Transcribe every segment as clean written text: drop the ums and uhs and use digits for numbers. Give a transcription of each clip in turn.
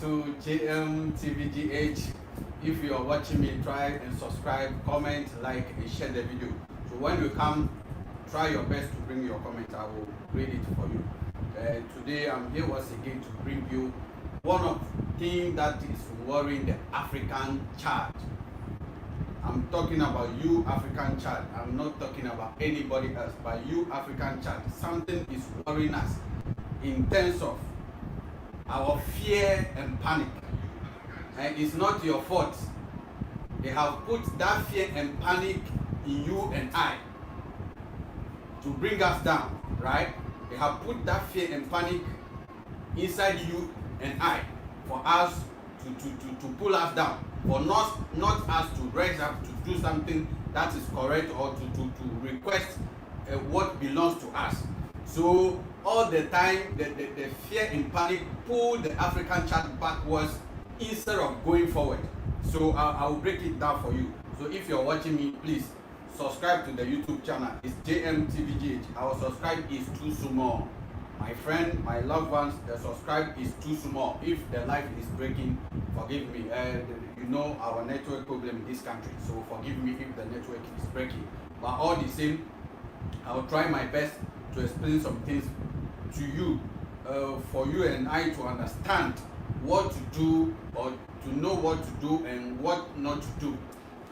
to JMTVGH. If you are watching me, try and subscribe, comment, like, and share the video. So when you come, try your best to bring your comment. I will read it for you. Today I'm here once again to bring you one of the things that is worrying the African child. I'm talking about you, African child. I'm not talking about anybody else, but you, African child. Something is worrying us in terms of our fear and panic. And it's not your fault. They have put that fear and panic in you and I to bring us down, right? They have put that fear and panic inside you and I for us to pull us down, for not us to rise up to do something that is correct or to request what belongs to us. So all the time the fear and panic pull the African child backwards instead of going forward. So I will break it down for you. So if you're watching me, please subscribe to the YouTube channel. It's JMTVGH. Our subscribe is too small. My friend, my loved ones, the subscribe is too small. If the life is breaking, forgive me. You know our network problem in this country, so forgive me if the network is breaking. But all the same, I will try my best to explain some things to you, for you and I to understand what to do, or to know what to do and what not to do.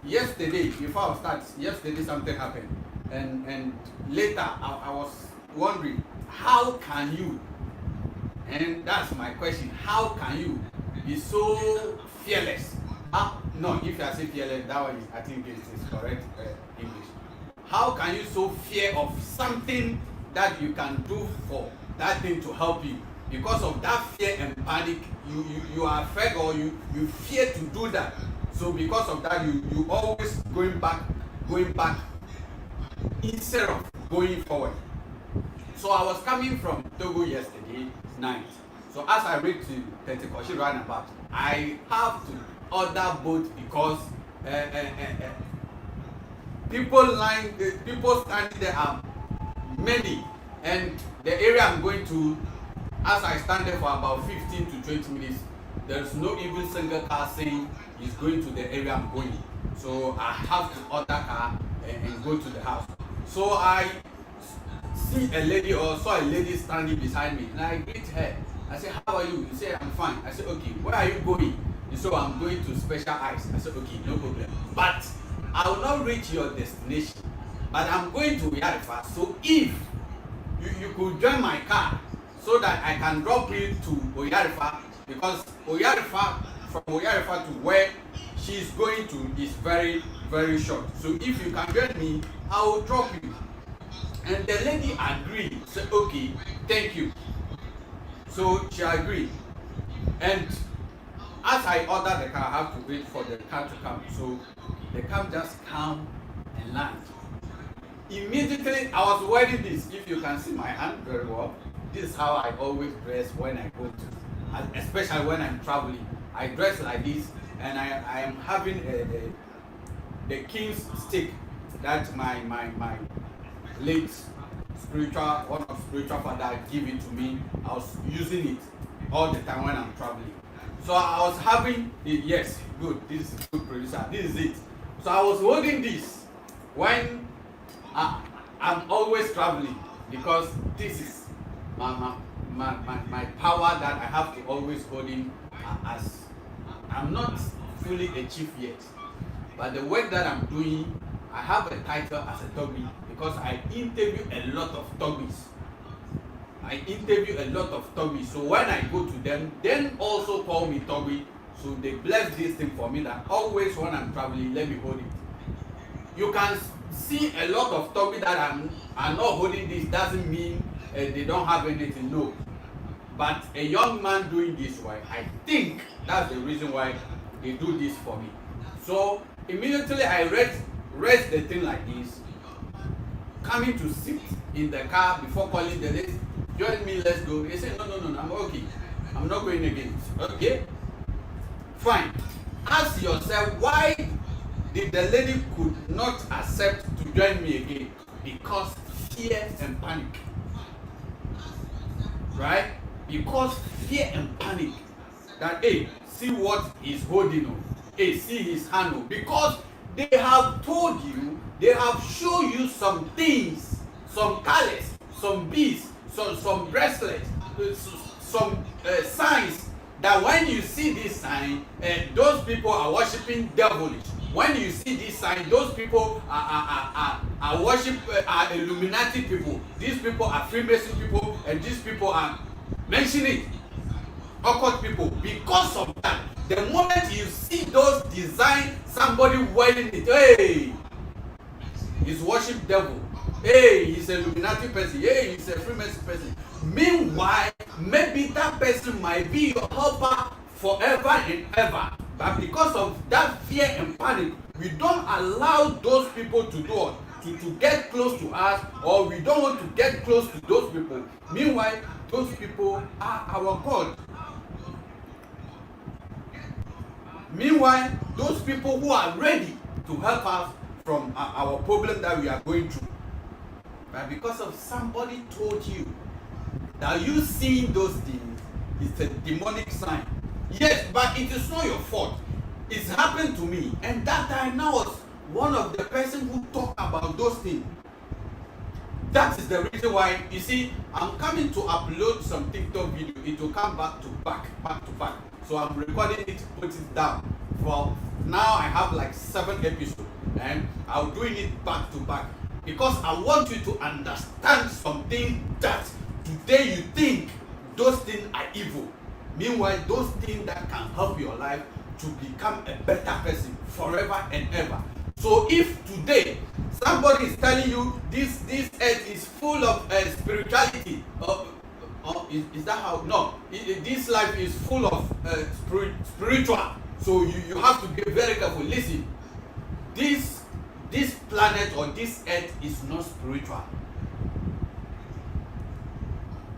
Yesterday, before I start, yesterday something happened, and later I was wondering, how can you, and that's my question, how can you be so fearless? No, if I say fearless, that one is, I think is correct English. How can you so fear of something that you can do for that thing to help you? Because of that fear and panic, you are afraid, or you fear to do that. So because of that, you always going back instead of going forward. So I was coming from Togo yesterday night. So as I reached to Pentecost roundabout, I have to order boat because people standing there are many, and the area I'm going to, as I stand there for about 15 to 20 minutes, there's no even single car saying it's going to the area I'm going. So I have to order car and go to the house. So I see a lady, or saw a lady standing beside me, and I greet her. I said, how are you? She said, I'm fine. I said, okay, where are you going? She said, I'm going to Special Eyes. I said, okay, no problem. But I will not reach your destination, but I'm going to Oyarifa. So if you could join my car so that I can drop you to Oyarifa, because Oyarifa, from Oyarifa to where she's going to is very, very short. So if you can join me, I will drop you. And the lady agreed, said, okay, thank you. So she agreed. And as I ordered the car, I have to wait for the car to come. So the car just come and land. Immediately, I was wearing this. If you can see my hand very well, this is how I always dress when I go to, especially when I'm traveling. I dress like this, and I am having the king's stick that my late one of spiritual father give it to me. I was using it all the time when I'm traveling. So I was having it. Yes, good. This is good producer. This is it. So I was holding this when I'm always traveling, because this is my power that I have to always hold in. As I'm not fully a chief yet, but the work that I'm doing, I have a title as a Toby because I interview a lot of Tobys. So when I go to them, then also call me Toby. So they bless this thing for me, that always when I'm traveling, let me hold it. You can see a lot of Toby that I'm not holding this, doesn't mean they don't have anything, no. But a young man doing this, why I think that's the reason why they do this for me. So immediately I raise the thing like this, coming to sit in the car before calling the lady, join me, let's go. They say, no, I'm okay. I'm not going again. Okay, fine. Ask yourself, why did the lady could not accept to join me again? Because fear and panic. Right? Because fear and panic. that, hey, see what he's holding on. Hey, see his hand on. Because they have told you, they have shown you some things, some colors, some beads, some bracelets, some signs, that when you see this sign, those people are worshiping devilish. When you see this sign, those people are worship are Illuminati people. These people are Freemason people, and these people are mentioning occult people. Because of that, the moment you see those design, somebody wearing it, hey, he's worship devil. Hey, he's a Illuminati person. Hey, he's a Freemason person. Meanwhile, maybe that person might be your helper forever and ever. But because of that fear and panic, we don't allow those people to do it, to get close to us, or we don't want to get close to those people. Meanwhile, those people are our God. Meanwhile, those people who are ready to help us from our problem that we are going through. But because of somebody told you that you seeing those things is a demonic sign. Yes, but it is not your fault. It's happened to me, and that time I was one of the person who talk about those things. That is the reason why, you see, I'm coming to upload some TikTok video. It will come back to back. So I'm recording it, put it down. For now, I have like 7 episodes, and I'm doing it back to back because I want you to understand something that today you think those things are evil. Meanwhile, those things that can help your life to become a better person forever and ever. So if today somebody is telling you this earth is full of spirituality, is that how? No, this life is full of spiritual. So you have to be very careful. Listen, this planet or this earth is not spiritual.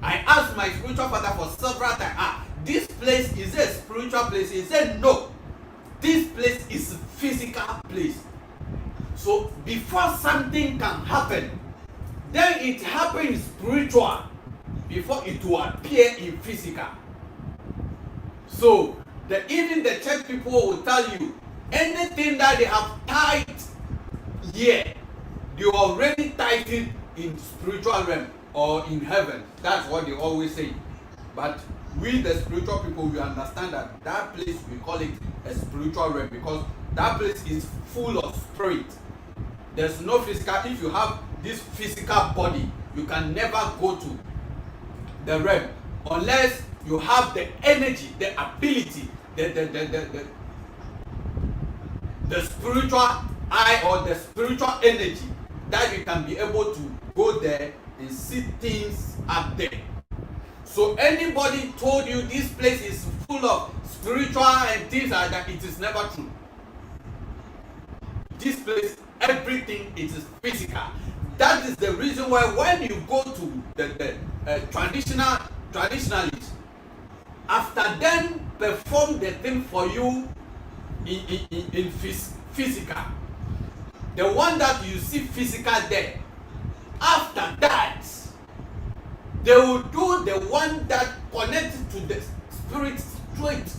I asked my spiritual father for several times, this place is a spiritual place. He said, no, this place is a physical place. So before something can happen, then it happens spiritual before it will appear in physical. So even the church people will tell you, anything that they have tied here, they already tied it in spiritual realm or in heaven. That's what they always say. But we, the spiritual people, we understand that that place, we call it a spiritual realm because that place is full of spirit. There's no physical. If you have this physical body, you can never go to the realm unless you have the energy, the ability, the spiritual eye or the spiritual energy that you can be able to go there and see things up there. So anybody told you this place is full of spiritual and things like that, it is never true. This place, everything, it is physical. That is the reason why when you go to the traditionalists, after them perform the thing for you in physical, the one that you see physical there, after that, they will do the one that connects to the spirit straight.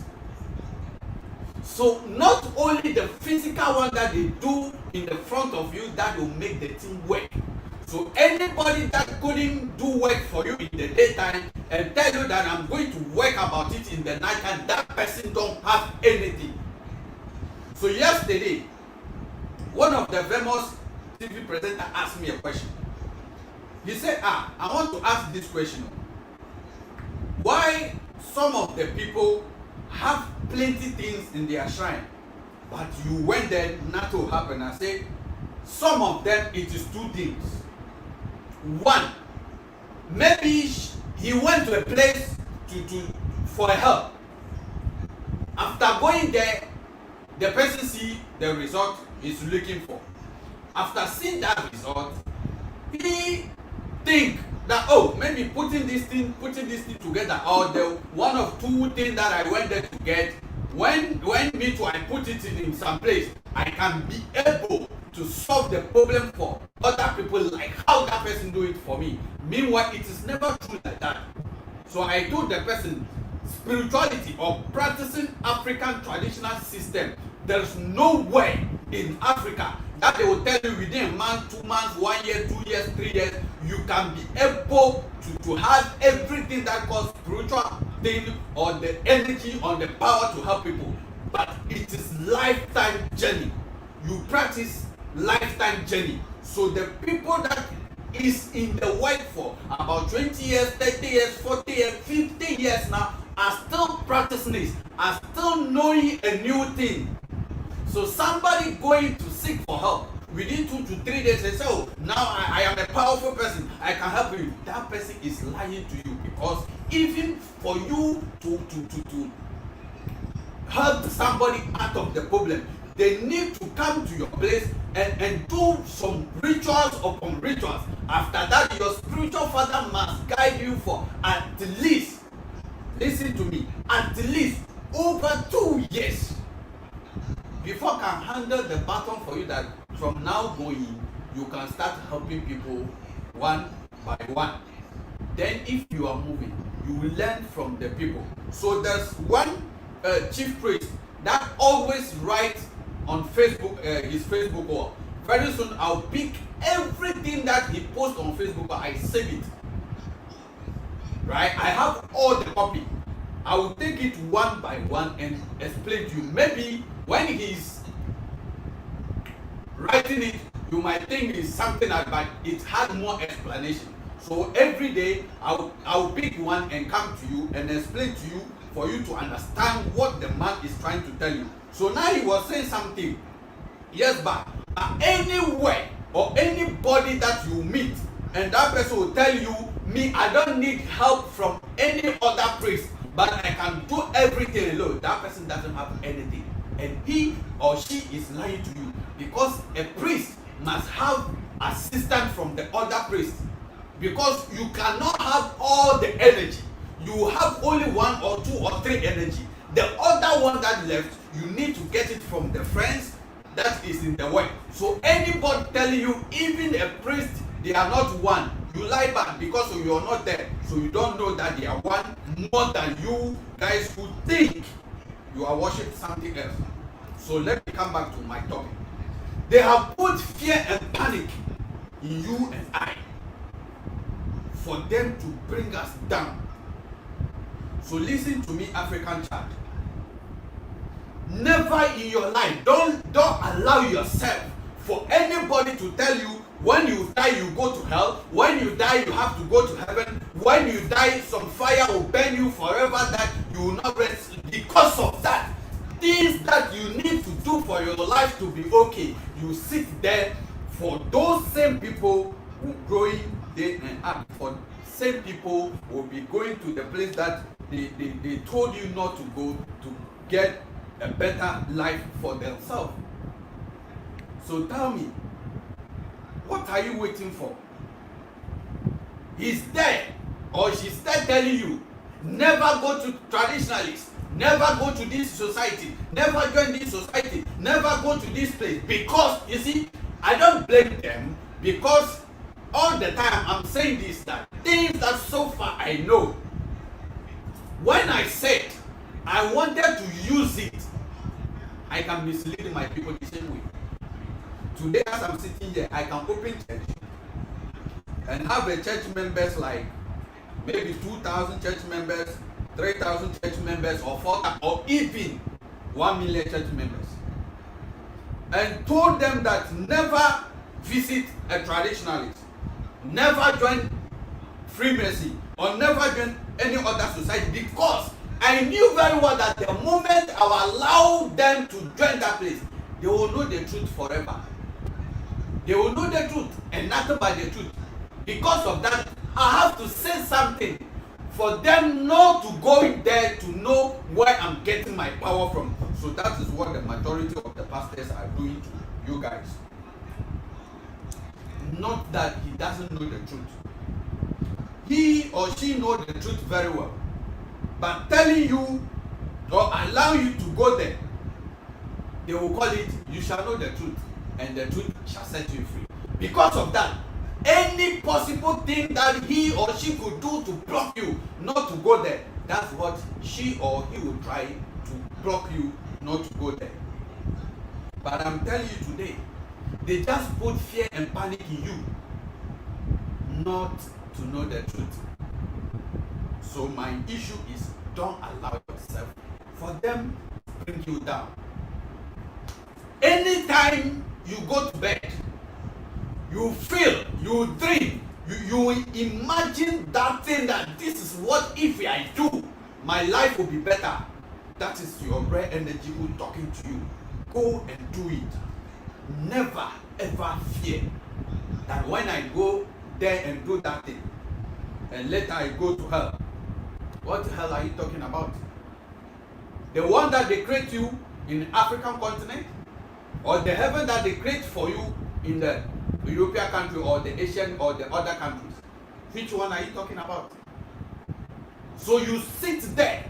So not only the physical one that they do in the front of you that will make the thing work. So anybody that couldn't do work for you in the daytime and tell you that I'm going to work about it in the night time, that person don't have anything. So yesterday, one of the famous TV presenters asked me a question. He said, I want to ask this question. Why some of the people have plenty things in their shrine, but you went there, nothing will happen? I say, some of them, it is 2 things. One, maybe he went to a place for help. After going there, the person see the result he's looking for. After seeing that result, he think that, oh, maybe putting this thing together, or the one of 2 things that I went there to get, when me too I put it in some place, I can be able to solve the problem for other people like how that person do it for me. Meanwhile, it is never true like that. So I told the person, spirituality or practicing African traditional system, there is nowhere in Africa that they will tell you within a month, 2 months, 1 year, 2 years, 3 years, you can be able to have everything that calls spiritual thing or the energy or the power to help people. But it is lifetime journey. You practice lifetime journey. So the people that is in the work for about 20 years, 30 years, 40 years, 50 years now are still practicing this, are still knowing a new thing. So somebody going to seek for help within 2 to 3 days and say, oh, now I am a powerful person, I can help you. That person is lying to you, because even for you to help somebody out of the problem, they need to come to your place and do some rituals upon rituals. After that, your spiritual father must guide you for at least, listen to me, at least over 2 years before can handle the baton for you, that from now going you can start helping people one by one. Then if you are moving, you will learn from the people. So there's one chief priest that always writes on Facebook, his Facebook wall. Very soon I'll pick everything that he posts on Facebook, I save it. Right? I have all the copy. I will take it one by one and explain to you. Maybe when he's writing it, you might think it's something like, but it has more explanation. So every day I will pick one and come to you and explain to you, for you to understand what the man is trying to tell you. So now he was saying something, yes, but anywhere or anybody that you meet and that person will tell you, me, I don't need help from any other priest, but I can do everything alone. That person doesn't have anything, and he or she is lying to you, because a priest must have assistance from the other priest, because you cannot have all the energy. You have only 1 or 2 or 3 energy. The other one that left, you need to get it from the friends that is in the work. So anybody telling you, even a priest, they are not one, you lie back, because you are not there. So you don't know that they are one more than you guys who think you are worshiping something else. So let me come back to my topic. They have put fear and panic in you and I for them to bring us down. So listen to me, African child. Never in your life, don't allow yourself for anybody to tell you, when you die you go to hell, when you die you have to go to heaven, when you die some fire will burn you forever, that you will not rest. Because of that, things that you need to do for your life to be okay, you sit there. For those same people who growing day and up, for same people will be going to the place that they told you not to go, to get a better life for themselves. So tell me, what are you waiting for? He's there or she's there telling you, never go to traditionalists, never go to this society, never join this society, never go to this place. Because you see, I don't blame them, because all the time I'm saying this, that things that so far I know, when I said I wanted to use it, I can mislead my people the same way. Today as I'm sitting here, I can open church and have a church members like maybe 2,000 church members, 3,000 church members, or 4,000, or even 1 million church members, and told them that never visit a traditionalist, never join Freemason, or never join any other society, because I knew very well that the moment I will allow them to join that place, they will know the truth forever. They will know the truth and nothing but the truth. Because of that, I have to say something for them not to go in there to know where I'm getting my power from. So that is what the majority of the pastors are doing to you guys. Not that he doesn't know the truth. He or she knows the truth very well. But telling you or allowing you to go there, they will call it, you shall know the truth, and the truth shall set you free. Because of that, any possible thing that he or she could do to block you not to go there, that's what she or he will try to block you not to go there. But I'm telling you today, they just put fear and panic in you, not to know the truth. So my issue is, don't allow yourself for them to bring you down. Anytime you go to bed, you feel, you dream, you imagine that thing, that this is what if I do, my life will be better. That is your rare energy who talking to you. Go and do it. Never ever fear that when I go there and do that thing, and later I go to hell. What the hell are you talking about? The one that they create you in the African continent, or the heaven that they create for you in the European country or the Asian or the other countries? Which one are you talking about? So you sit there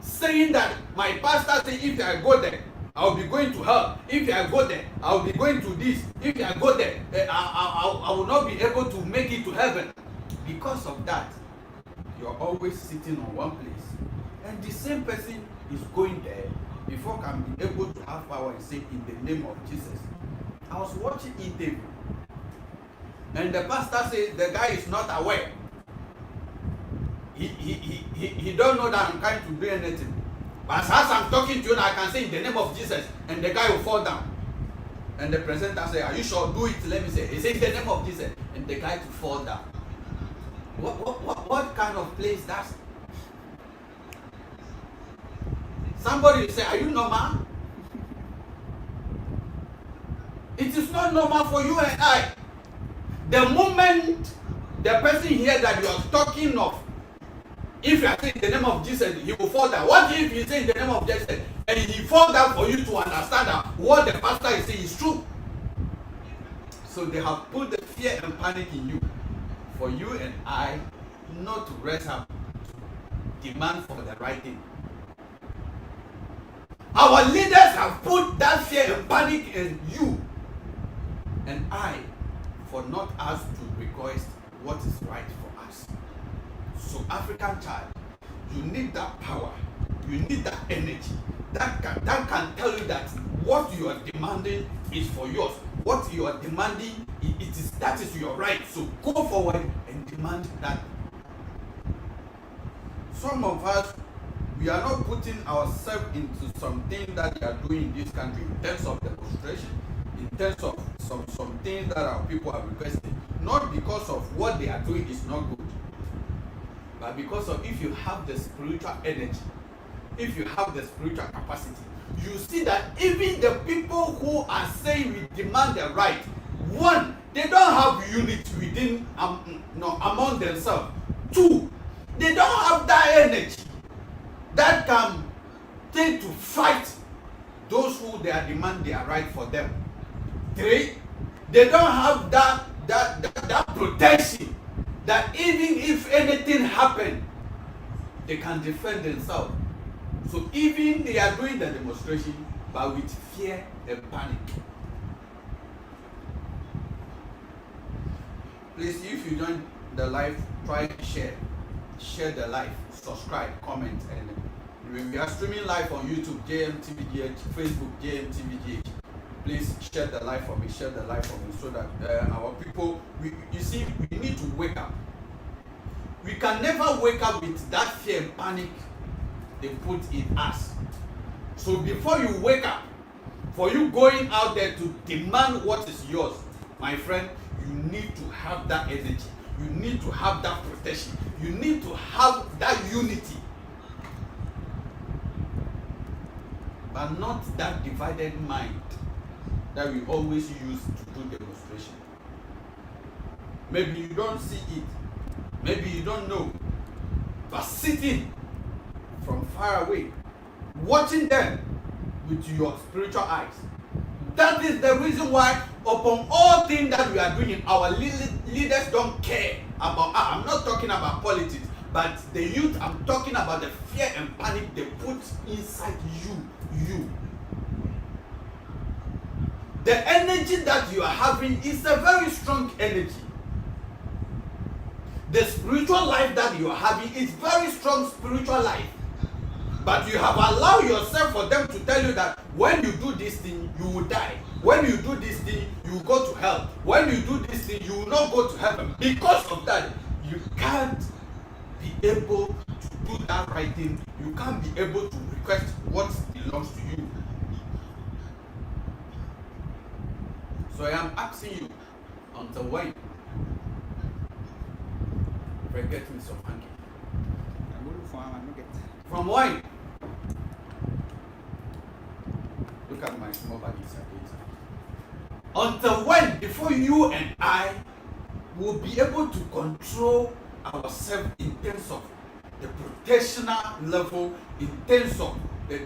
saying that my pastor said if I go there, I'll be going to hell. If I go there, I'll be going to this. If I go there, I will not be able to make it to heaven. Because of that, you're always sitting on one place. And the same person is going there before can be able to have power and say in the name of Jesus. I was watching interview, and the pastor said the guy is not aware. He don't know that I'm trying to do anything. But as I'm talking to you now, I can say in the name of Jesus, and the guy will fall down. And the presenter say, are you sure? Do it. Let me say. He said in the name of Jesus, and the guy to fall down. What kind of place that's? Somebody will say, are you normal? It is not normal for you and I. The moment the person hears that you are talking of, if you are saying in the name of Jesus, he will fall down. What if you say in the name of Jesus and he fall down for you to understand that what the pastor is saying is true? So they have put the fear and panic in you for you and I not to rest up, to demand for the right thing. Our leaders have put that fear and panic in you and I for not us to request what is right for us. So African child, you need that power, you need that energy that can tell you that what you are demanding is for yours. What you are demanding, that is your right. So go forward and demand that. Some of us, we are not putting ourselves into something that we are doing in this country in terms of demonstration, in terms of some things that our people are requesting. Not because of what they are doing is not good, but because of if you have the spiritual energy, if you have the spiritual capacity, you see that even the people who are saying we demand the right, one, they don't have unity within among themselves. Two, they don't have that energy that can take to fight those who they are demand their right for them. Three, they don't have that protection that even if anything happen, they can defend themselves. So even they are doing the demonstration, but with fear and panic. Please, if you join the live, try to share the live, subscribe, comment, and we are streaming live on YouTube, JMTVGH, Facebook, JMTVGH. Please share the live for me, so that our people, you see, we need to wake up. We can never wake up with that fear and panic they put in us. So before you wake up, for you going out there to demand what is yours, my friend, you need to have that energy. You need to have that protection. You need to have that unity. But not that divided mind that we always use to do demonstration. Maybe you don't see it. Maybe you don't know. But sitting from far away, watching them with your spiritual eyes. That is the reason why upon all things that we are doing, our leaders don't care about. I'm not talking about politics, but the youth, I'm talking about the fear and panic they put inside you. The energy that you are having is a very strong energy. The spiritual life that you are having is very strong spiritual life. But you have allowed yourself for them to tell you that when you do this thing, you will die. When you do this thing, you will go to hell. When you do this thing, you will not go to heaven. Because of that, you can't be able to do that right thing. You can't be able to request what belongs to you. So I am asking you, until when? Forget me some hanky. From when? Look at my small body inside. Until when, before you and I will be able to control ourselves in terms of the protectional level, in terms of the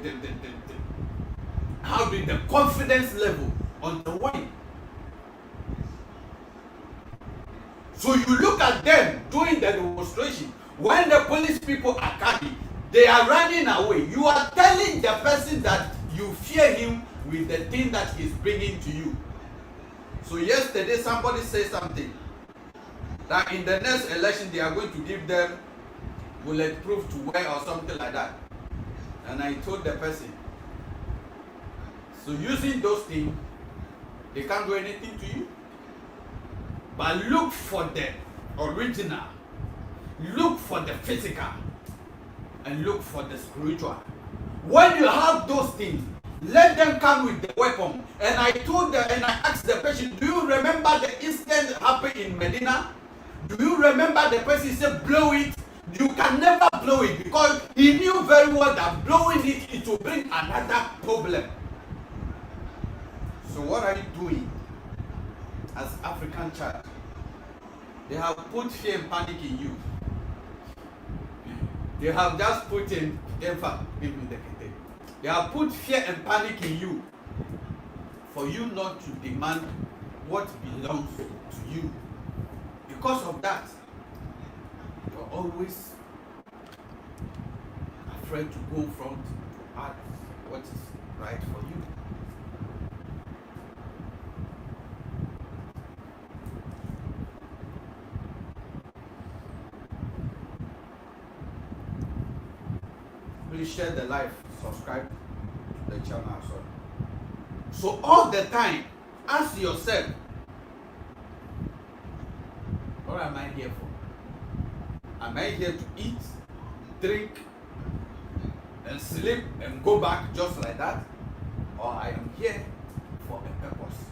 confidence level, until when? So you look at them doing the demonstration. When the police people are coming, they are running away. You are telling the person that you fear him with the thing that he's bringing to you. So yesterday somebody said something that in the next election they are going to give them bulletproof to wear or something like that. And I told the person, so using those things, they can't do anything to you. But look for the original, look for the physical, and look for the spiritual. When you have those things, let them come with the weapon. And I told them, and I asked the person, do you remember the incident that happened in Medina? Do you remember the person said, blow it? You can never blow it, because he knew very well that blowing it will bring another problem. So what are you doing as African child? They have put fear and panic in you. They have just put in, they have put fear and panic in you for you not to demand what belongs to you. Because of that, you're always afraid to go front to ask what is right for you. Please share the live, subscribe to the channel as well. So all the time, ask yourself, what am I here for? Am I here to eat, drink, and sleep and go back just like that? Or I am here for a purpose?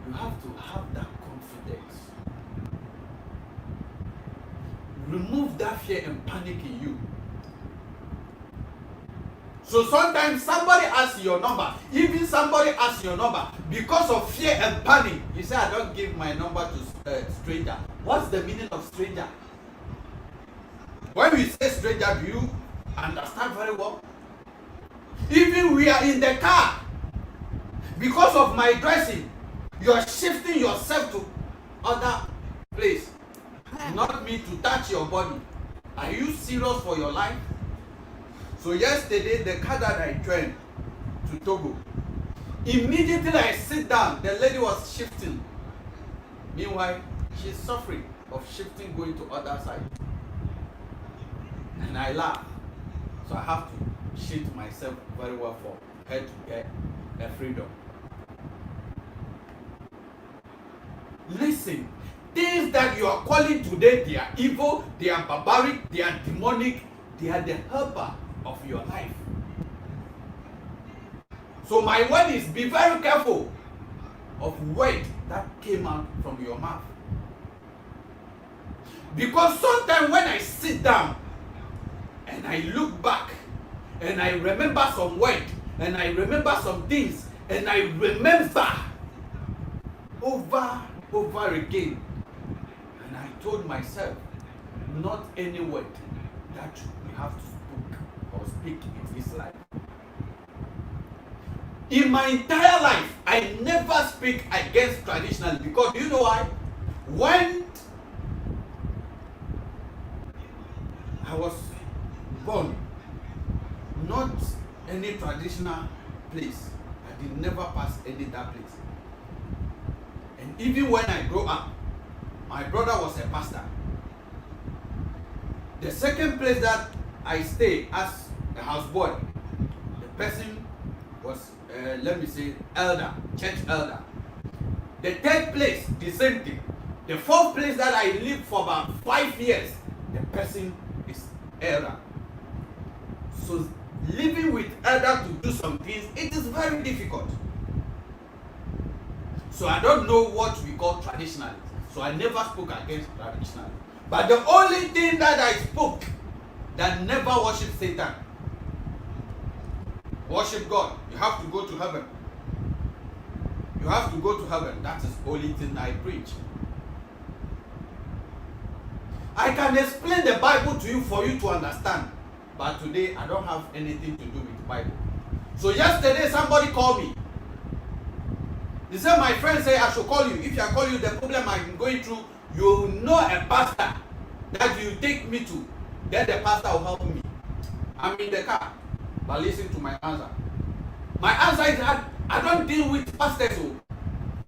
You have to have that confidence. Remove that fear and panic in you. So sometimes somebody asks your number, even somebody asks your number because of fear and panic. You say, I don't give my number to stranger. What's the meaning of stranger? When we say stranger, do you understand very well? Even we are in the car, because of my dressing, you are shifting yourself to other place. Not me to touch your body. Are you serious for your life? So yesterday, the car that I joined to Togo, immediately I sit down, the lady was shifting. Meanwhile, she's suffering of shifting, going to other side. And I laugh. So I have to shift myself very well for her to get her freedom. Listen. Things that you are calling today, they are evil, they are barbaric, they are demonic, they are the helper of your life. So my word is, be very careful of word that came out from your mouth. Because sometimes when I sit down and I look back and I remember some word and I remember some things and I remember over again. And I told myself, not any word that we have to speak in this life. In my entire life, I never speak against traditional, because you know why? When I was born, not any traditional place. I did never pass any that place. And even when I grow up, My brother was a pastor. The second place that I stayed as a houseboy, the person was, let me say, elder, church elder. The third place, the same thing. The fourth place that I lived for about 5 years, the person is elder. So living with elder to do some things, it is very difficult. So I don't know what we call traditionalism. So I never spoke against traditionalism. But the only thing that I spoke, that never worship Satan. Worship God. You have to go to heaven. You have to go to heaven. That is the only thing I preach. I can explain the Bible to you for you to understand. But today I don't have anything to do with the Bible. So yesterday somebody called me. He said, my friend said I should call you. If I call you, the problem I'm going through, you know a pastor that you take me to. Then the pastor will help me. I'm in the car. But listen to my answer. My answer is that I don't deal with pastors.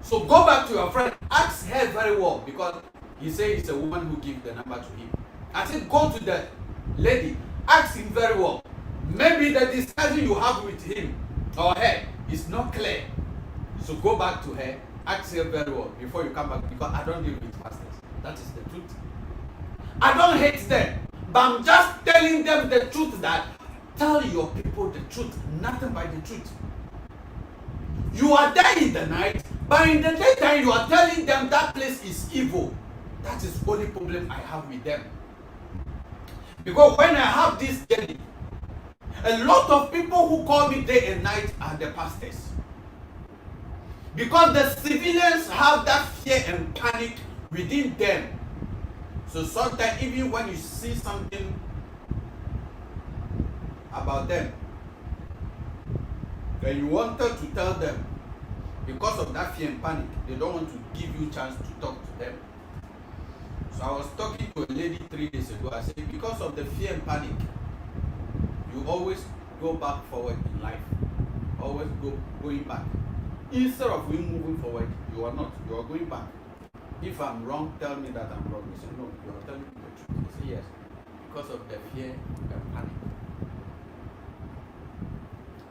So go back to your friend. Ask her very well. Because he said it's a woman who gave the number to him. I said, go to the lady. Ask him very well. Maybe the discussion you have with him or her is not clear. So go back to her, ask her very well before you come back, because I don't deal with pastors. That is the truth. I don't hate them, but I'm just telling them the truth, that tell your people the truth, nothing but the truth. You are there in the night, but in the daytime you are telling them that place is evil. That is the only problem I have with them. Because when I have this journey, a lot of people who call me day and night are the pastors. Because the civilians have that fear and panic within them. So sometimes even when you see something about them, then you wanted to tell them, because of that fear and panic, they don't want to give you a chance to talk to them. So I was talking to a lady 3 days ago. I said, because of the fear and panic, you always go back forward in life. Always going back. Instead of you moving forward, you are not. You are going back. If I'm wrong, tell me that I'm wrong. You say, no, you are telling me the truth. You say, yes. Because of the fear and panic.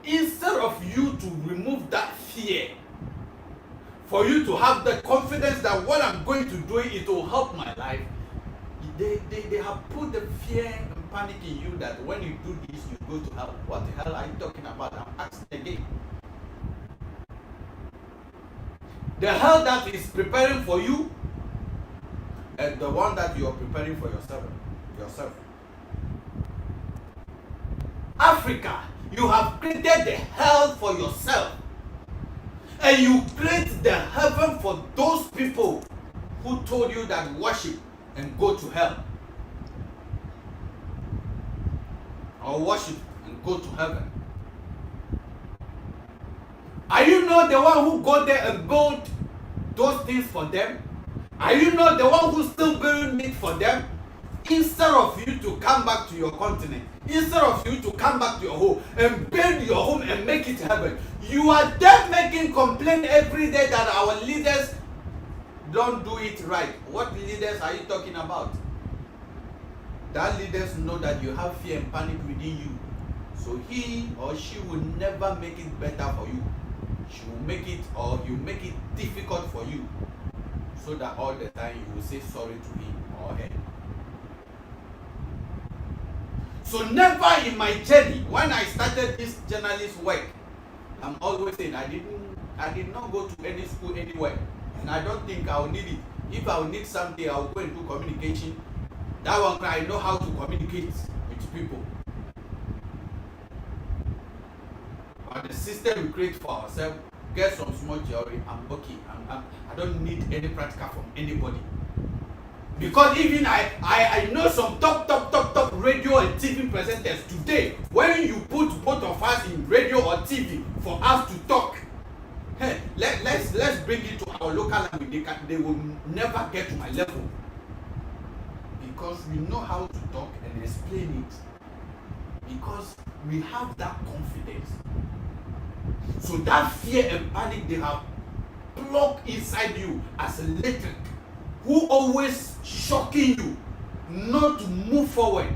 Instead of you to remove that fear, for you to have the confidence that what I'm going to do, it will help my life, they have put the fear and panic in you that when you do this, you go to hell. What the hell are you talking about? I'm asking again. The hell that is preparing for you and the one that you are preparing for yourself. Africa, you have created the hell for yourself. And you create the heaven for those people who told you that worship and go to hell. Or worship and go to heaven. Are you not the one who go there and build those things for them? Are you not the one who still building it for them? Instead of you to come back to your continent, instead of you to come back to your home and build your home and make it heaven, you are there making complaint every day that our leaders don't do it right. What leaders are you talking about? That leaders know that you have fear and panic within you. So he or she will never make it better for you. She will make it, or you make it difficult for you, so that all the time you will say sorry to him or her. So never in my journey, when I started this journalist work, I'm always saying I did not go to any school anywhere, and I don't think I will need it. If I will need something, I will go and do communication. That one I know how to communicate with people. But the system we create for ourselves, get some small theory, I'm okay. I don't need any practical from anybody. Because even I know some top radio and TV presenters today. When you put both of us in radio or TV for us to talk, hey, let's bring it to our local language. They will never get to my level. Because we know how to talk and explain it. Because we have that confidence. So that fear and panic they have plugged inside you as electric. who always shocking you not to move forward,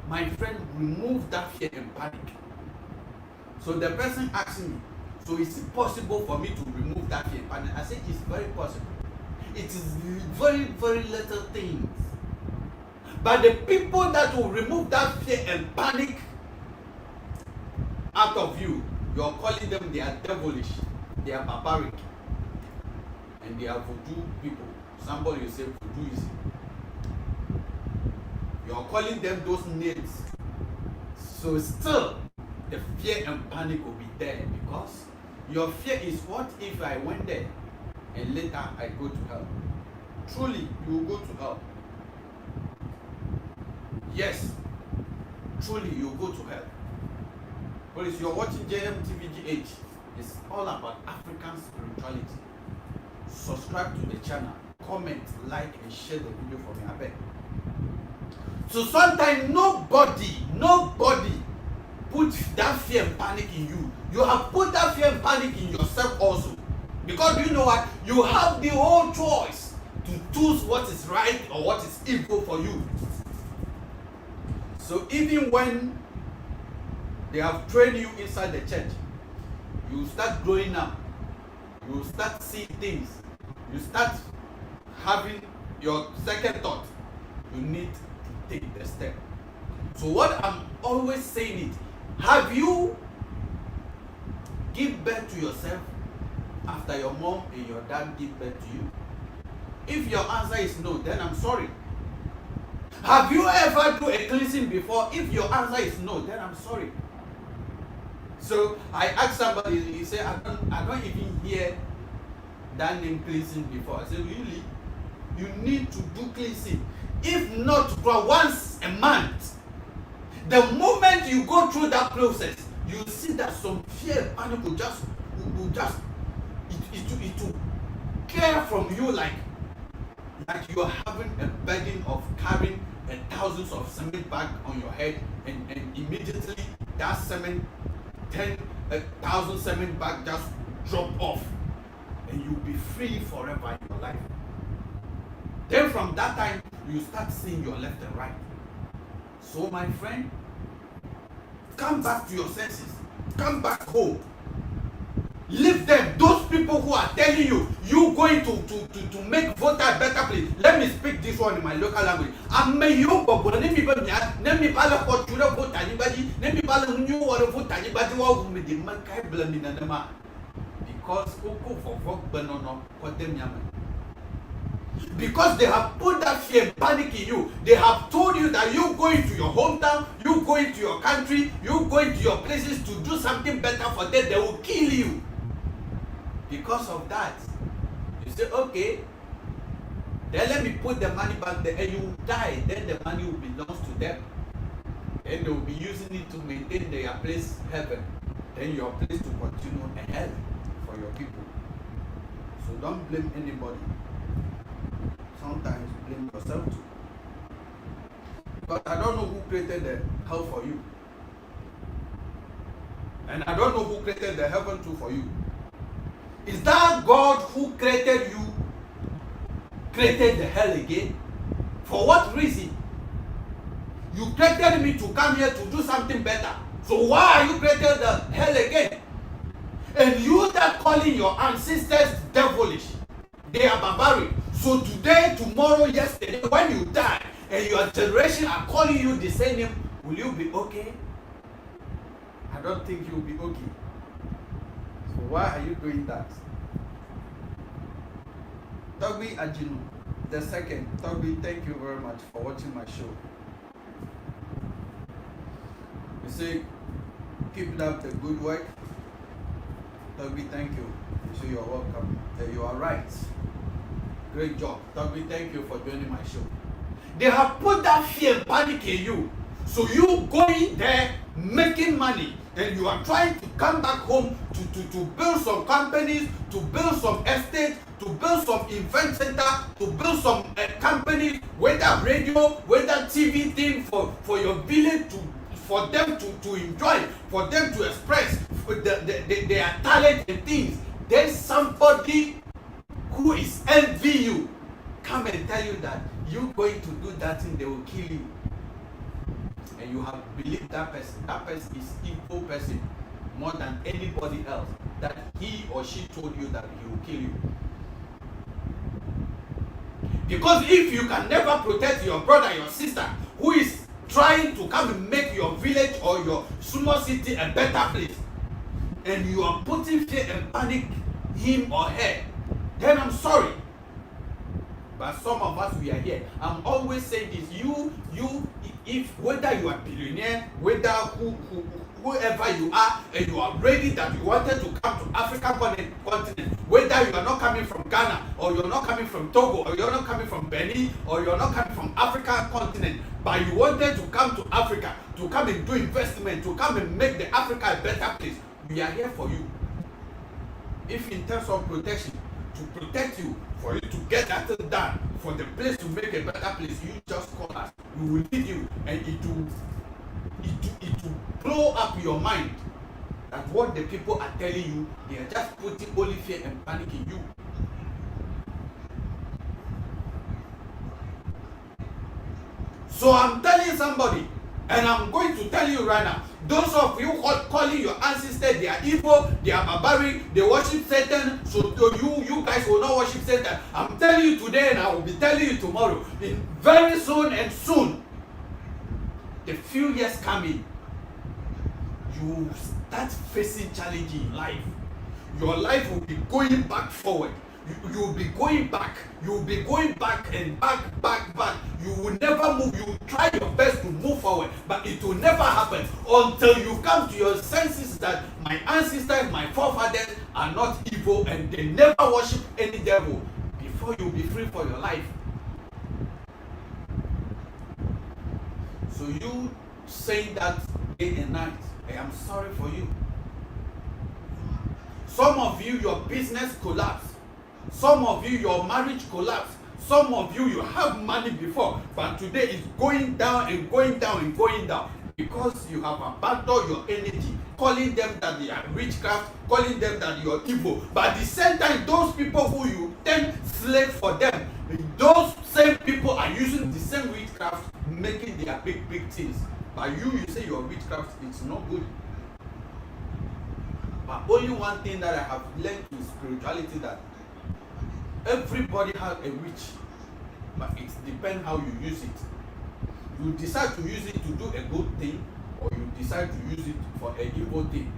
my friend, remove that fear and panic. So the person asked me, so is it possible for me to remove that fear and panic? I said it's very possible. It is very, very little things. But the people that will remove that fear and panic out of you, you're calling them, they are devilish, they are barbaric, and they are voodoo people. Somebody will say voodooism. You're calling them those names. So still, the fear and panic will be there, because your fear is, what if I went there and later I go to hell? Truly, you will go to hell. Yes, truly you will go to hell. But if you're watching JMTVGH, it's all about African spirituality. Subscribe to the channel, comment, like, and share the video for me, I beg. So sometimes nobody put that fear and panic in you. You have put that fear and panic in yourself also. Because you know what? You have the whole choice to choose what is right or what is evil for you. So even when they have trained you inside the church, you start growing up. You start seeing things. You start having your second thought. You need to take the step. So what I'm always saying is, have you give birth to yourself after your mom and your dad give birth to you? If your answer is no, then I'm sorry. Have you ever do a cleansing before? If your answer is no, then I'm sorry. So I asked somebody, he said, I don't even hear that name cleansing before. I said, really? You need to do cleansing. If not for once a month. The moment you go through that process, you see that some fear and panic will just it will care from you, like you're having a burden of carrying thousands of cement bag on your head, and immediately that 10,000 cement bag just drop off, and you'll be free forever in your life. Then from that time, you start seeing your left and right. So my friend, come back to your senses. Come back home. Leave them. Those people who are telling you, you going to make voter a better place. Let me speak this one in my local language. Because they have put that fear and panic in you. They have told you that you're going to your hometown, you're going to your country, you're going to your places to do something better for them. They will kill you. Because of that, you say, okay, then let me put the money back there, and you will die. Then the money will belong to them. Then they will be using it to maintain their place, heaven. Then your place to continue a hell for your people. So don't blame anybody. Sometimes blame yourself too. Because I don't know who created the hell for you. And I don't know who created the heaven too for you. Is that God who created you, created the hell again? For what reason? You created me to come here to do something better. So why are you created the hell again? And you that calling your ancestors devilish, they are barbaric. So today, tomorrow, yesterday, when you die, and your generation are calling you the same name, will you be okay? I don't think you'll be okay. So why are you doing that? Togbi Ajinu, the second. Togbi, thank you very much for watching my show. You say, keep up the good work. Togbi, thank you. So you are welcome. You are right. Great job. Togbi, thank you for joining my show. They have put that fear and panic in you. So you going there making money, and you are trying to come back home to build some companies, to build some estate, to build some event center, to build some companies, whether radio, whether TV thing for your village, for them to enjoy, for them to express their talent and things. There's somebody who is envy you, come and tell you that you're going to do that thing, they will kill you. And you have believed that person. That person is evil person more than anybody else. That he or she told you that he will kill you. Because if you can never protect your brother, your sister, who is trying to come and make your village or your small city a better place, and you are putting fear and panic him or her, then I'm sorry. But some of us, we are here. I'm always saying this. If whether you are billionaire, whether whoever you are, and you are ready that you wanted to come to African continent, whether you are not coming from Ghana, or you're not coming from Togo, or you're not coming from Benin, or you're not coming from African continent, but you wanted to come to Africa, to come and do investment, to come and make the Africa a better place, we are here for you. If in terms of protection, to protect you, for you to get that thing done, for the place to make a better place, you just call us. We will lead you, and it will blow up your mind that what the people are telling you, they are just putting only fear and panic in you. So I'm telling somebody, and I'm going to tell you right now, those of you calling your ancestors, they are evil, they are barbaric, they worship Satan, so you guys will not worship Satan. I'm telling you today, and I will be telling you tomorrow, very soon, the few years coming, you start facing challenges in life. Your life will be going back forward. You will be going back. You will be going back and back. You will never move. You will try your best to move forward, but it will never happen until you come to your senses that my ancestors, my forefathers are not evil and they never worship any devil. Before you will be free for your life. So you saying that day and night, I am sorry for you. Some of you, your business collapsed. Some of you, your marriage collapsed. Some of you, you have money before, but today it's going down and going down and going down because you have abandoned your energy, calling them that they are witchcraft, calling them that you are evil. But at the same time, those people who you then slave for them, those same people are using the same witchcraft, making their big things. But you say your witchcraft, it's not good. But only one thing that I have learned in spirituality, that everybody has a witch, but it depends how you use it. You decide to use it to do a good thing, or you decide to use it for an evil thing.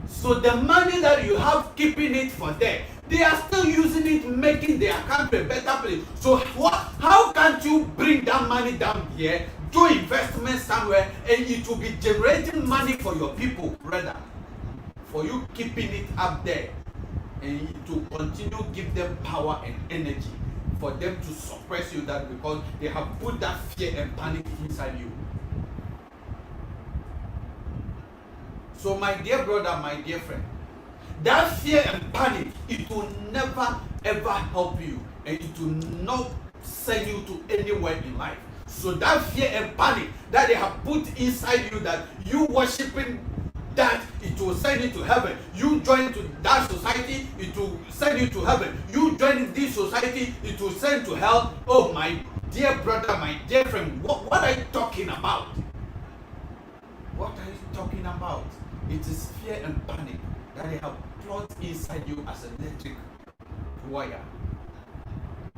So the money that you have, keeping it for them, they are still using it, making their country a better place. So how can't you bring that money down here, do investment somewhere, and it will be generating money for your people, rather, for you keeping it up there, and to continue give them power and energy for them to suppress you, that because they have put that fear and panic inside you. So my dear brother, my dear friend, that fear and panic, it will never ever help you, and it will not send you to anywhere in life. So that fear and panic that they have put inside you, that you worshiping that, it will send you to heaven. You join to that society, it will send you to heaven. You join this society, it will send to hell. Oh my dear brother, my dear friend, what are you talking about? What are you talking about? It is fear and panic that they have plot inside you as an electric wire.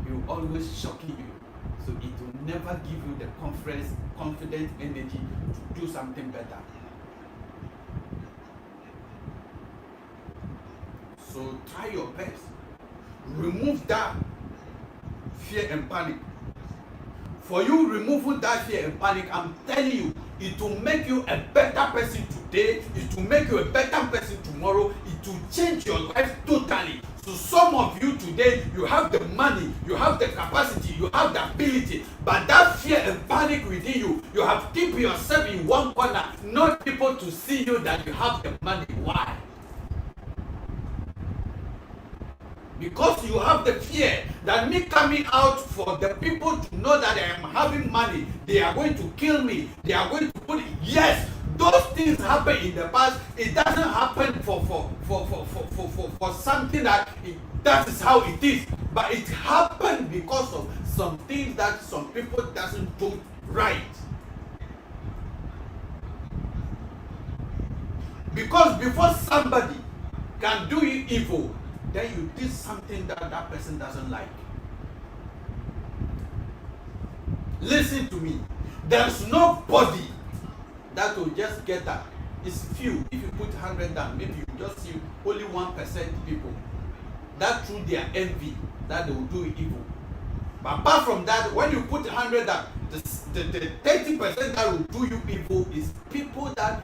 It will always shocking you. So it will never give you the confident energy to do something better. So try your best. Remove that fear and panic. For you removing that fear and panic, I'm telling you, it will make you a better person today. It will make you a better person tomorrow. It will change your life totally. So some of you today, you have the money, you have the capacity, you have the ability, but that fear and panic within you, you have to keep yourself in one corner, not people to see you that you have the money. Why? Because you have the fear that me coming out for the people to know that I am having money, they are going to kill me, they are going to put it. Yes, those things happen in the past. It doesn't happen for something that That is how it is. But it happened because of some things that some people doesn't do right. Because before somebody can do you evil, then you did something that that person doesn't like. Listen to me. There's nobody that will just get that. It's few. If you put 100 down, maybe you just see only 1% people that through their envy that they will do evil. But apart from that, when you put 100 down, the 30% that will do you evil is people that,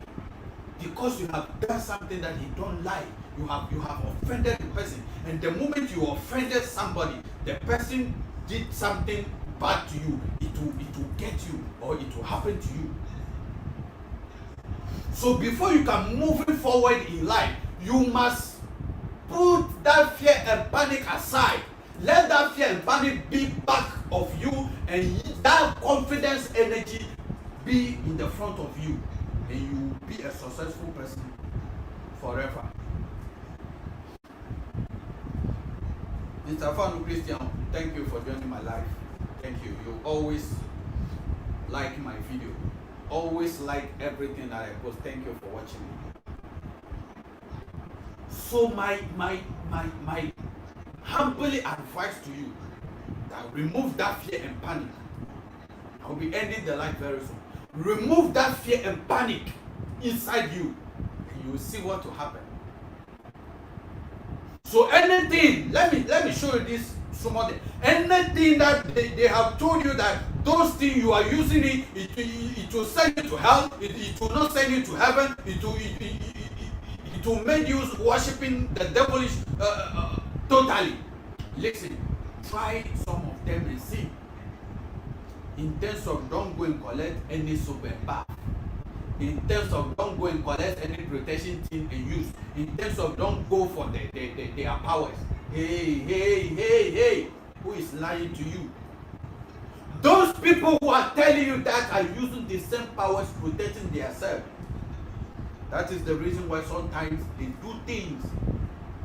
because you have done something that he don't like, you have offended the person, and the moment you offended somebody, the person did something bad to you, it will get you, or it will happen to you. So before you can move forward in life, you must put that fear and panic aside. Let that fear and panic be back of you, and that confidence energy be in the front of you, and you will be a successful person forever. Mr. Fanu Christian, thank you for joining my life. Thank you. You always like my video. Always like everything that I post. Thank you for watching me. So my humbly advice to you, that remove that fear and panic. I'll be ending the life very soon. Remove that fear and panic inside you, and you will see what will happen. So anything, let me show you this small thing. Anything that they have told you that those things you are using it will send you to hell, it will not send you to heaven, it will make you worshiping the devilish totally. Listen, try some of them and see. In terms of don't go and collect any soap and bath. In terms of don't go and collect any protection thing and use. In terms of don't go for their powers. Hey, who is lying to you? Those people who are telling you that are using the same powers protecting themselves. That is the reason why sometimes they do things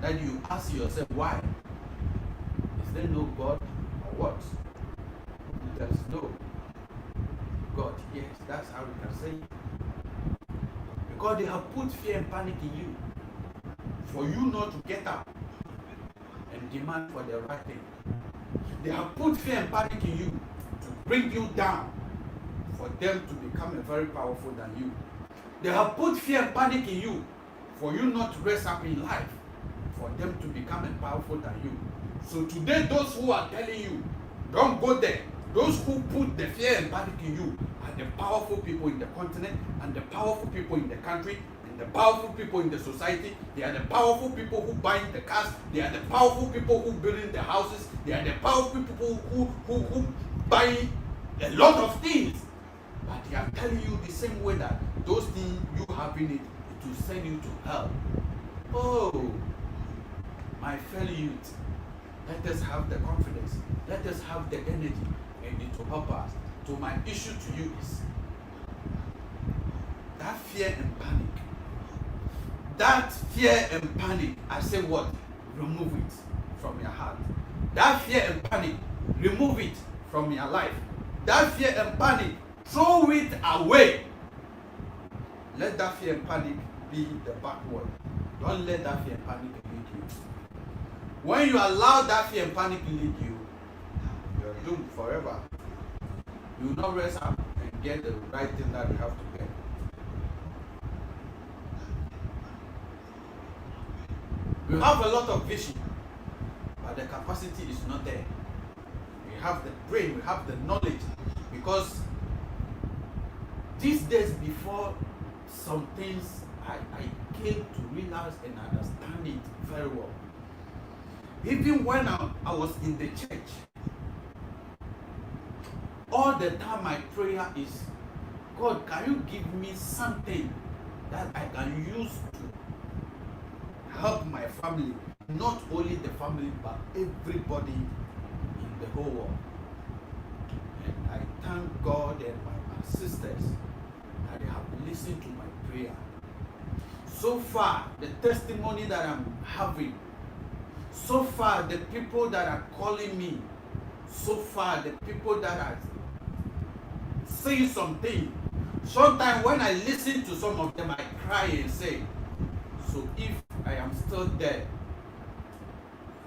that you ask yourself, why? Is there no God or what? There is no God. Yes, that's how we can say it. Because they have put fear and panic in you, for you not to get up and demand for the right thing. They have put fear and panic in you to bring you down, for them to become a very powerful than you. They have put fear and panic in you, for you not to rest up in life, for them to become a powerful than you. So today, those who are telling you, don't go there, those who put the fear and panic in you are the powerful people in the continent, and the powerful people in the country, and the powerful people in the society. They are the powerful people who buy the cars. They are the powerful people who build the houses. They are the powerful people who buy a lot of things. But they are telling you the same way that those things you have in it will send you to hell. Oh, my fellow youth, let us have the confidence. Let us have the energy, and it will help us. So my issue to you is that fear and panic. That fear and panic, I say what? Remove it from your heart. That fear and panic, remove it from your life. That fear and panic, throw it away. Let that fear and panic be the backward. Don't let that fear and panic lead you. When you allow that fear and panic lead you, you're doomed forever. You will not rest up and get the right thing that you have to get. We have a lot of vision, but the capacity is not there. We have the brain, we have the knowledge, because these days before some things I came to realize and understand it very well. Even when I was in the church, all the time my prayer is, God, can you give me something that I can use to help my family? Not only the family, but everybody in the whole world. And I thank God and my sisters that they have listened to my prayer. So far, the testimony that I'm having, So far, the people that are calling me, so far, the people that are saying something, sometimes when I listen to some of them, I cry and say, so if I am still there,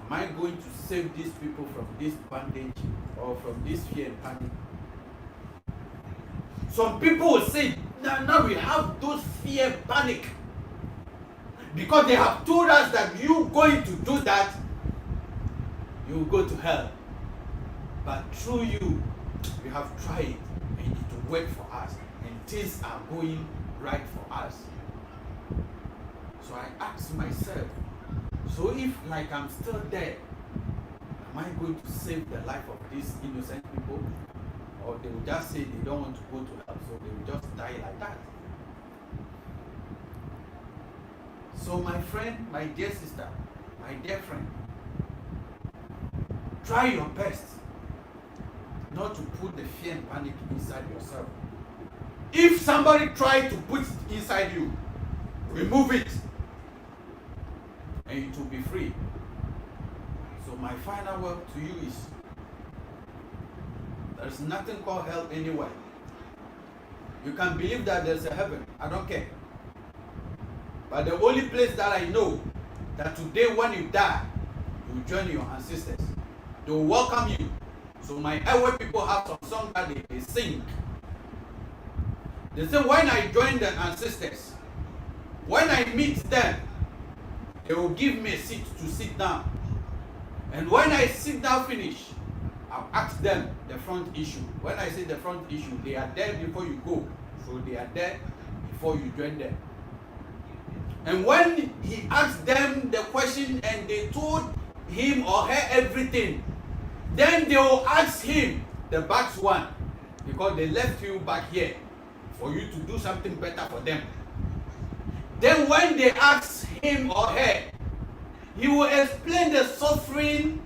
am I going to save these people from this bondage or from this fear and panic? Some people will say, now we have those fear and panic because they have told us that you going to do that, you will go to hell. But through you, we have tried and it will work for us and things are going right for us. So I ask myself, so if like I'm still there, am I going to save the life of these innocent people? Or they will just say they don't want to go to hell, so they will just die like that. So my friend, my dear sister, my dear friend, try your best not to put the fear and panic inside yourself. If somebody tries to put it inside you, remove it and it will be free. So my final word to you is, there's nothing called hell anywhere. You can believe that there's a heaven, I don't care. But the only place that I know, that today when you die, you join your ancestors. They will welcome you. So my Ewe people have some song that they sing. They say, when I join the ancestors, when I meet them, they will give me a seat to sit down. And when I sit down finish, I'll ask them the front issue. When I say the front issue, they are there before you go. So they are there before you join them. And when he asked them the question and they told him or her everything, then they will ask him the back one, because they left you back here for you to do something better for them. Then when they ask him or her, he will explain the suffering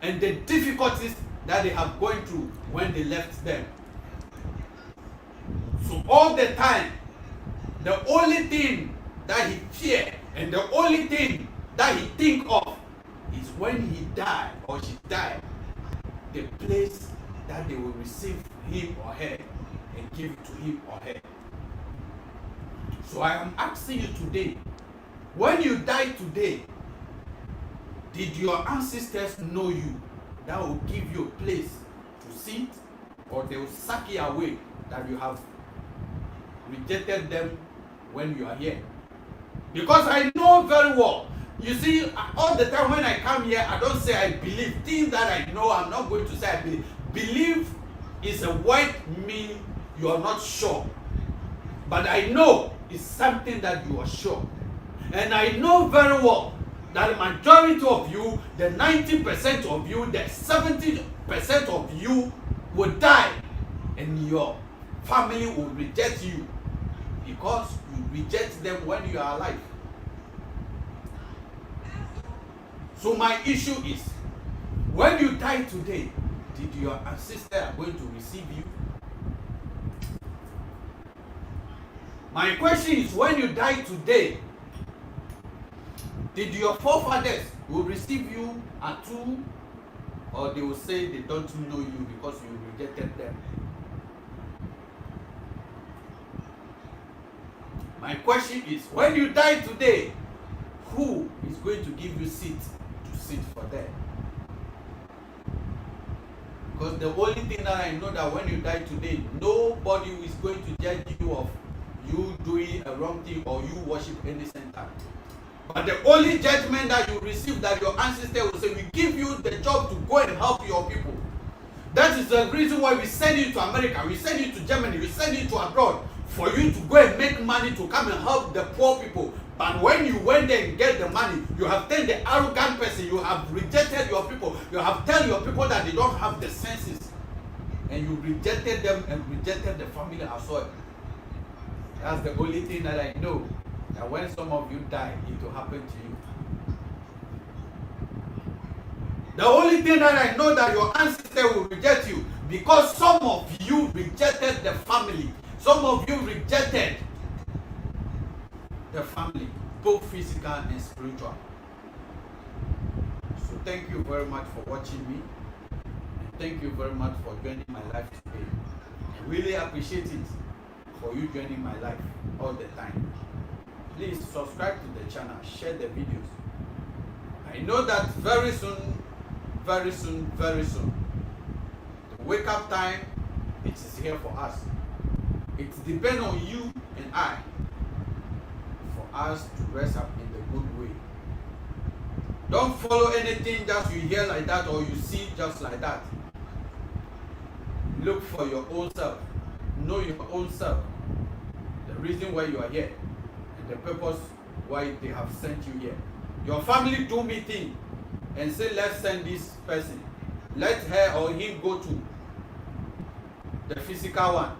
and the difficulties that they have gone through when they left them. So all the time, the only thing that he fear and the only thing that he think of is when he die or she die, the place that they will receive him or her and give it to him or her. So I am asking you today, when you die today, did your ancestors know you that will give you a place to sit, or they will suck you away that you have rejected them when you are here? Because I know very well, you see, all the time when I come here, I don't say I believe. Things that I know, I'm not going to say I believe. Believe is a word mean you are not sure. But I know it's something that you are sure. And I know very well that the majority of you, the 90% of you, the 70% of you will die. And your family will reject you because you reject them when you are alive. So my issue is, when you die today, did your ancestors going to receive you? My question is, when you die today, did your forefathers will receive you at all, or they will say they don't know you because you rejected them? My question is, when you die today, who is going to give you seat to sit for them? Because the only thing that I know, that when you die today, nobody is going to judge you of you doing a wrong thing or you worship any center. But the only judgment that you receive, that your ancestors will say, we give you the job to go and help your people. That is the reason why we send you to America, we send you to Germany, we send you to abroad, for you to go and make money to come and help the poor people. But when you went there and get the money, you have taken the arrogant person, you have rejected your people, you have told your people that they don't have the senses, and you rejected them and rejected the family as well. That's the only thing that I know, that when some of you die, it will happen to you. The only thing that I know, that your ancestors will reject you, because some of you rejected the family. Some of you rejected the family, both physical and spiritual. thank you very much for watching me. And thank you very much for joining my life today. I really appreciate it for you joining my life all the time. Please subscribe to the channel, share the videos. I know that very soon, the wake up time, it is here for us. It depends on you and I for us to rest up in the good way. Don't follow anything just you hear like that or you see just like that. Look for your own self. Know your own self. The reason why you are here and the purpose why they have sent you here. Your family do meeting and say, let's send this person. Let her or him go to the physical one,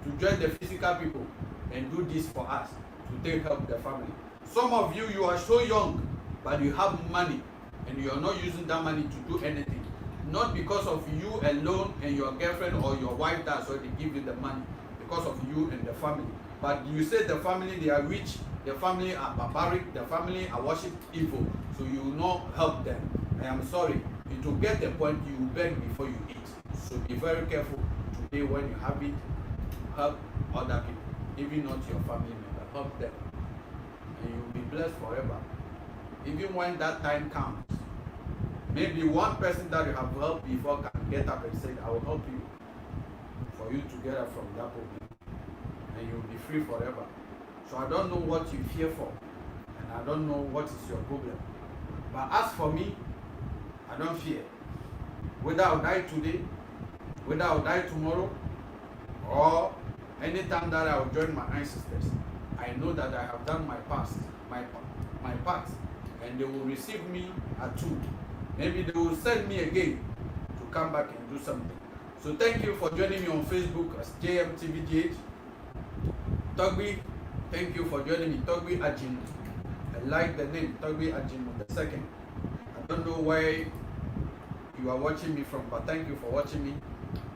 to join the physical people and do this for us, to take help the family. Some of you, you are so young, but you have money and you are not using that money to do anything. Not because of you alone and your girlfriend or your wife, that's why they give you the money, because of you and the family. But you say the family, they are rich, the family are barbaric, the family are worship evil, so you will not help them. I am sorry, it will get the point you beg before you eat. So be very careful today when you have it, help other people, even not your family member, help them. And you will be blessed forever. Even when that time comes, maybe one person that you have helped before can get up and say, I will help you, for you to get up from that problem. And you will be free forever. So I don't know what you fear for, and I don't know what is your problem. But as for me, I don't fear. Whether I'll die today, whether I'll die tomorrow, or any time that I will join my ancestors, I know that I have done my part, and they will receive me at two. Maybe they will send me again to come back and do something. So thank you for joining me on Facebook as JMTVGH. Togbi, thank you for joining me. Togbi Ajin. I like the name, Togbi Ajin the second. I don't know where you are watching me from, but thank you for watching me.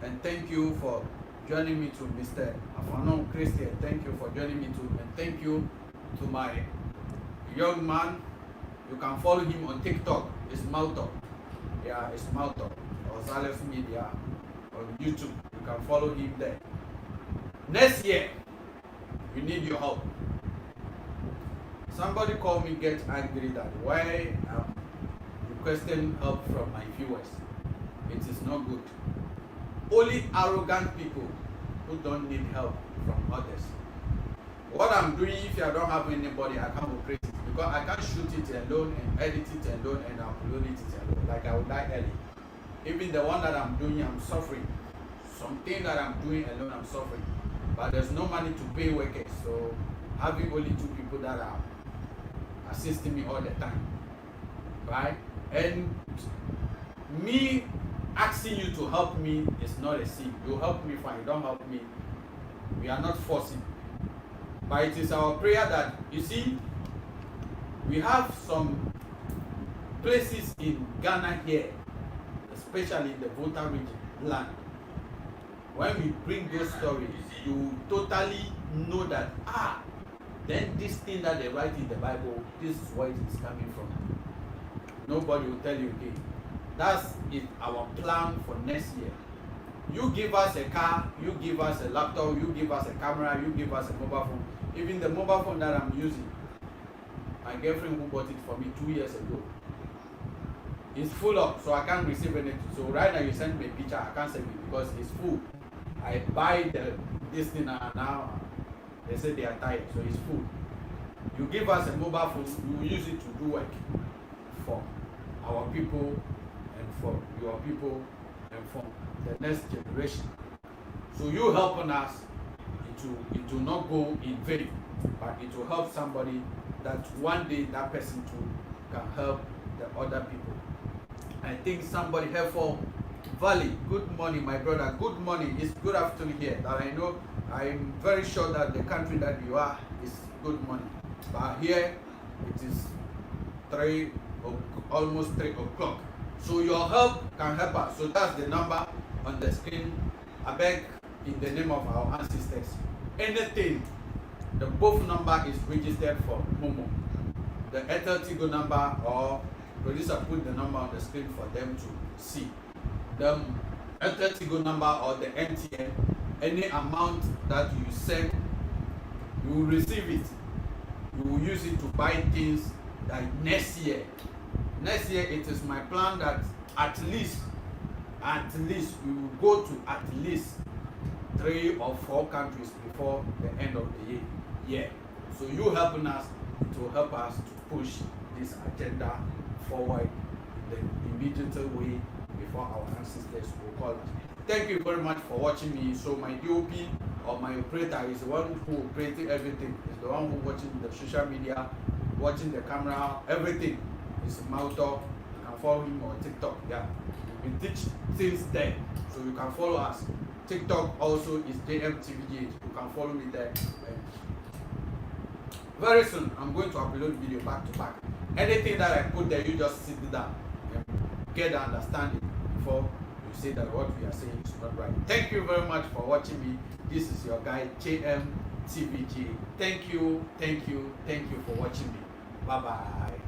And thank you for joining me to Mr. Afanon Christian. Thank you for joining me too. And thank you to my young man. You can follow him on TikTok. It's Malto. Yeah, it's Malto. Or Zalef Media on YouTube. You can follow him there. Next year, we need your help. Somebody called me get angry that why I'm requesting help from my viewers. It is not good. Only arrogant people who don't need help from others. What I'm doing, if I don't have anybody, I can't operate it because I can't shoot it alone and edit it alone and upload it alone. Like I would die early. Even the one that I'm doing, I'm suffering. Something that I'm doing alone, I'm suffering. But there's no money to pay workers, so having only two people that are assisting me all the time, right? And me asking you to help me is not a sin. You help me, fine. You don't help me, we are not forcing. But it is our prayer that, you see, we have some places in Ghana here, especially in the Volta region, land. When we bring those stories, you totally know that, then this thing that they write in the Bible, this is where it is coming from. Nobody will tell you again. That's our plan for next year. You give us a car, you give us a laptop, you give us a camera, you give us a mobile phone. Even the mobile phone that I'm using, my girlfriend who bought it for me 2 years ago, it's full up, so I can't receive anything. So right now you send me a picture, I can't send it because it's full. I buy this thing and now they say they are tired, so it's full. You give us a mobile phone, we will use it to do work for our people and for your people and for the next generation. So you helping us, it will not go in vain, but it will help somebody that one day that person too can help the other people. I think somebody here for Valley, good morning my brother, good morning, it's good afternoon here. That I know, I'm very sure that the country that you are is good morning. But here it is almost 3 o'clock. So your help can help us. So that's the number on the screen. I beg in the name of our ancestors. Anything, the both number is registered for Momo. The Airtel Tigo number or Producer put the number on the screen for them to see. The Tigo number or the MTN, any amount that you send, you will receive it. You will use it to buy things like next year. Next year, it is my plan that at least we will go to at least 3 or 4 countries before the end of the year. So you helping us to help us to push this agenda forward in the immediate way before our ancestors will call us. Thank you very much for watching me. So my DOP or my operator is the one who operating everything. Is the one who watching the social media, watching the camera, everything. Is Mauto. You can follow him on TikTok. Yeah, we teach things there, so you can follow us. TikTok also is JMTVGH. You can follow me there. Very soon, I'm going to upload video back to back. Anything that I put there, you just sit down and get the understanding before you say that what we are saying is not right. Thank you very much for watching me. This is your guy JMTVG. Thank you for watching me. Bye bye.